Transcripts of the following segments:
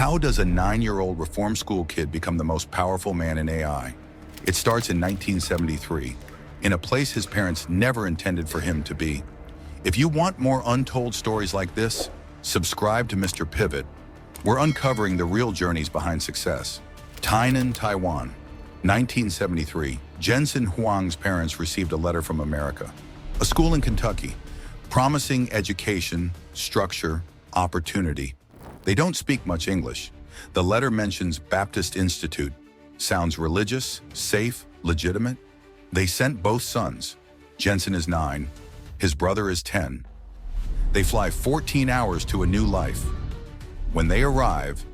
How does a 9-year-old reform school kid become the most powerful man in AI? It starts in 1973, in a place his parents never intended for him to be. If you want more untold stories like this, subscribe to Mr. Pivot. We're uncovering the real journeys behind success. Tainan, Taiwan, 1973. Jensen Huang's parents received a letter from America, a school in Kentucky, promising education, structure, opportunity. They don't speak much English. The letter mentions Baptist Institute. Sounds religious, safe, legitimate. They sent both sons. Jensen is 9, his brother is 10. They fly 14 hours to a new life. When they arrive,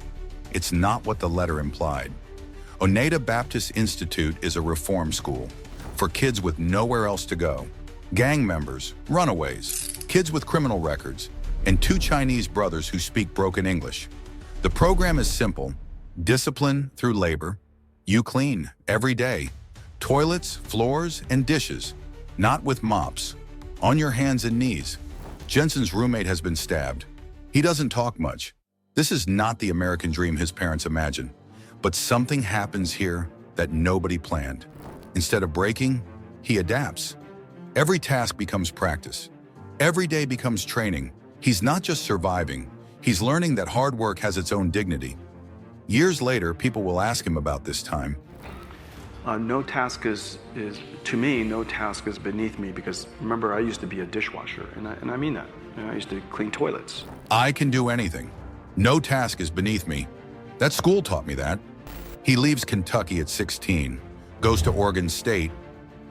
it's not what the letter implied. Oneida Baptist Institute is a reform school for kids with nowhere else to go. Gang members, runaways, kids with criminal records, and 2 Chinese brothers who speak broken English. The program is simple: discipline through labor. You clean every day. Toilets, floors, and dishes, not with mops. On your hands and knees. Jensen's roommate has been stabbed. He doesn't talk much. This is not the American dream his parents imagined. But something happens here that nobody planned. Instead of breaking, he adapts. Every task becomes practice. Every day becomes training. He's not just surviving, he's learning that hard work has its own dignity. Years later, people will ask him about this time. No task is to me, no task is beneath me, because remember, I used to be a dishwasher, and I mean that. I used to clean toilets. I can do anything. No task is beneath me. That school taught me that. He leaves Kentucky at 16, goes to Oregon State,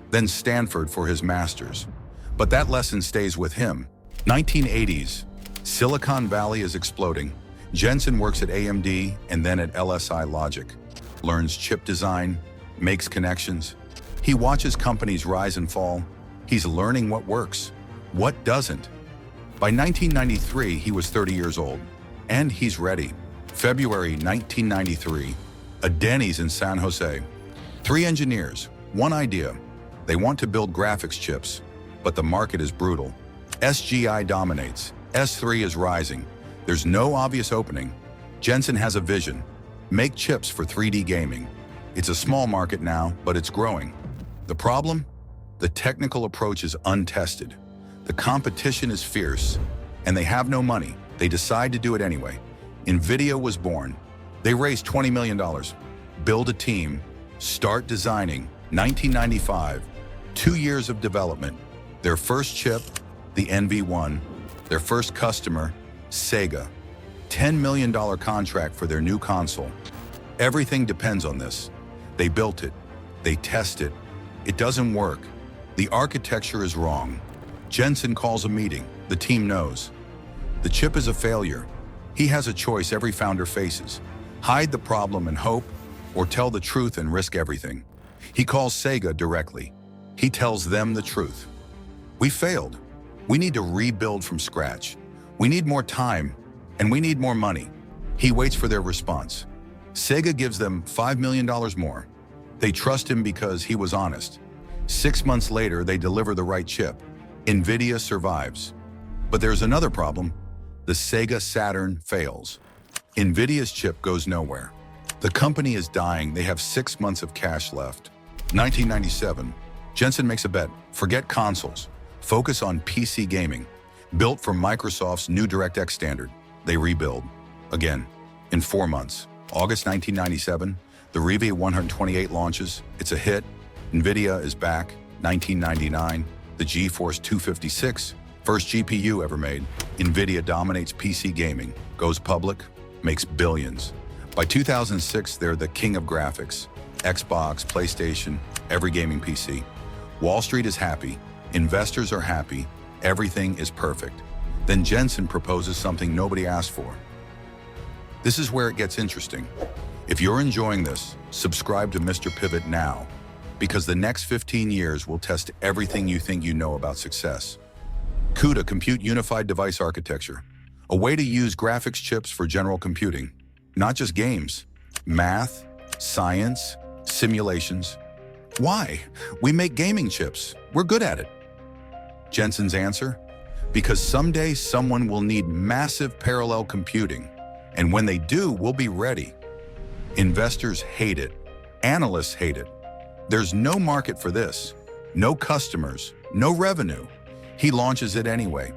then Stanford for his master's. But that lesson stays with him. 1980s, Silicon Valley is exploding. Jensen works at AMD and then at LSI Logic, learns chip design, makes connections. He watches companies rise and fall. He's learning what works, what doesn't. By 1993, he was 30 years old, and he's ready. February 1993, a Denny's in San Jose. 3 engineers, 1 idea. They want to build graphics chips, but the market is brutal. SGI dominates. S3 is rising. There's no obvious opening. Jensen has a vision. Make chips for 3D gaming. It's a small market now, but it's growing. The problem? The technical approach is untested. The competition is fierce, and they have no money. They decide to do it anyway. NVIDIA was born. They raised $20 million, build a team, start designing. 1995, 2 years of development. Their first chip, the NV1. Their first customer, Sega. $10 million contract for their new console. Everything depends on this. They built it. They test it. It doesn't work. The architecture is wrong. Jensen calls a meeting. The team knows. The chip is a failure. He has a choice every founder faces: hide the problem and hope, or tell the truth and risk everything. He calls Sega directly. He tells them the truth. We failed. We need to rebuild from scratch. We need more time, and we need more money. He waits for their response. Sega gives them $5 million more. They trust him because he was honest. 6 months later, they deliver the right chip. NVIDIA survives. But there's another problem. The Sega Saturn fails. NVIDIA's chip goes nowhere. The company is dying. They have 6 months of cash left. 1997, Jensen makes a bet. Forget consoles. Focus on PC gaming. Built for Microsoft's new DirectX standard. They rebuild. Again, in 4 months. August 1997, the Rive 128 launches. It's a hit. NVIDIA is back. 1999, the GeForce 256, first GPU ever made. NVIDIA dominates PC gaming, goes public, makes billions. By 2006, they're the king of graphics. Xbox, PlayStation, every gaming PC. Wall Street is happy. Investors are happy. Everything is perfect. Then Jensen proposes something nobody asked for. This is where it gets interesting. If you're enjoying this, subscribe to Mr. Pivot now, because the next 15 years will test everything you think you know about success. CUDA, Compute Unified Device Architecture, a way to use graphics chips for general computing, not just games, math, science, simulations. Why? We make gaming chips. We're good at it. Jensen's answer? Because someday someone will need massive parallel computing, And when they do, we'll be ready. Investors hate it. Analysts hate it. There's no market for this. No customers, no revenue. He launches it anyway.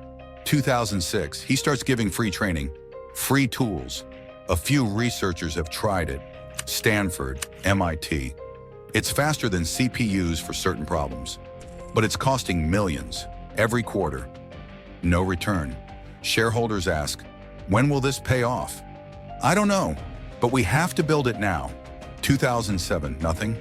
2006, he starts giving free training, free tools. A few researchers have tried it. Stanford, MIT. It's faster than CPUs for certain problems, but it's costing millions every quarter. No return. Shareholders ask, when will this pay off? I don't know, but we have to build it now. 2007, nothing.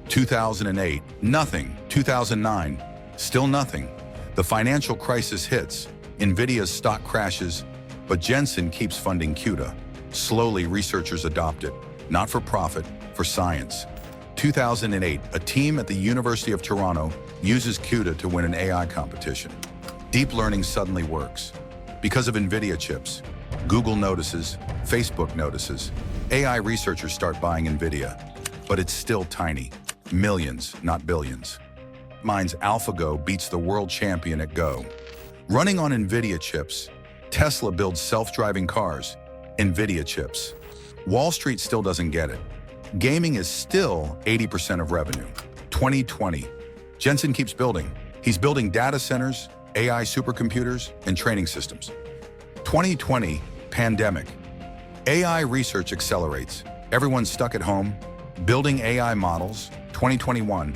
2008, nothing. 2009, still nothing. The financial crisis hits. NVIDIA's stock crashes, but Jensen keeps funding CUDA. Slowly, researchers adopt it, not for profit, for science. 2008, a team at the University of Toronto uses CUDA to win an AI competition. Deep learning suddenly works. Because of NVIDIA chips, Google notices, Facebook notices. AI researchers start buying NVIDIA, but it's still tiny. Millions, not billions. Mine's AlphaGo beats the world champion at Go. Running on NVIDIA chips, Tesla builds self-driving cars. NVIDIA chips. Wall Street still doesn't get it. Gaming is still 80% of revenue. 2020. Jensen keeps building. He's building data centers, AI supercomputers, and training systems. 2020, pandemic. AI research accelerates. Everyone's stuck at home, building AI models. 2021.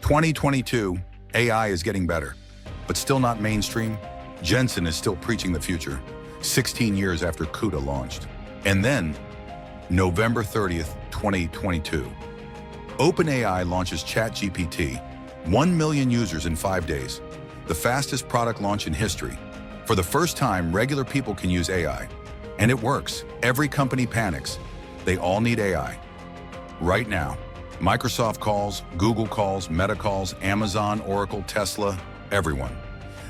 2022, AI is getting better, but still not mainstream. Jensen is still preaching the future, 16 years after CUDA launched. And then, November 30th, 2022. OpenAI launches ChatGPT, 1 million users in 5 days, the fastest product launch in history. For the first time, regular people can use AI. And it works. Every company panics. They all need AI. Right now, Microsoft calls, Google calls, Meta calls, Amazon, Oracle, Tesla, everyone.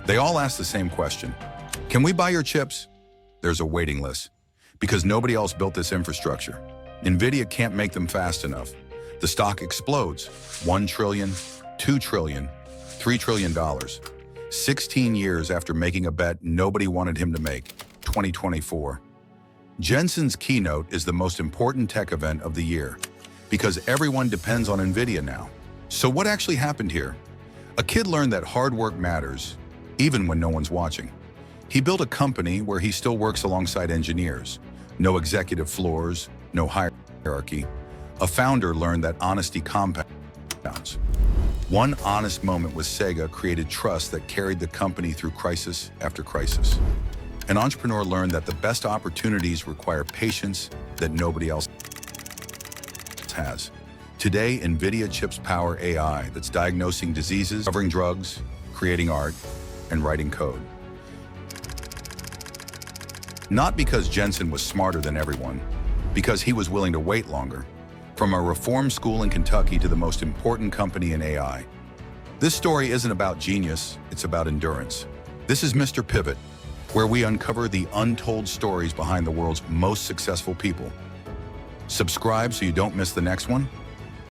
They all ask the same question. Can we buy your chips? There's a waiting list because nobody else built this infrastructure. NVIDIA can't make them fast enough. The stock explodes. 1 trillion, 2 trillion, $3 trillion. 16 years after making a bet nobody wanted him to make. 2024. Jensen's keynote is the most important tech event of the year because everyone depends on NVIDIA now. So what actually happened here? A kid learned that hard work matters, even when no one's watching. He built a company where he still works alongside engineers. No executive floors, no hierarchy. A founder learned that honesty compounds. One honest moment with Sega created trust that carried the company through crisis after crisis. An entrepreneur learned that the best opportunities require patience that nobody else has. Today, NVIDIA chips power AI that's diagnosing diseases, discovering drugs, creating art, and writing code. Not because Jensen was smarter than everyone, because he was willing to wait longer. From a reform school in Kentucky to the most important company in AI. This story isn't about genius, it's about endurance. This is Mr. Pivot, where we uncover the untold stories behind the world's most successful people. Subscribe so you don't miss the next one.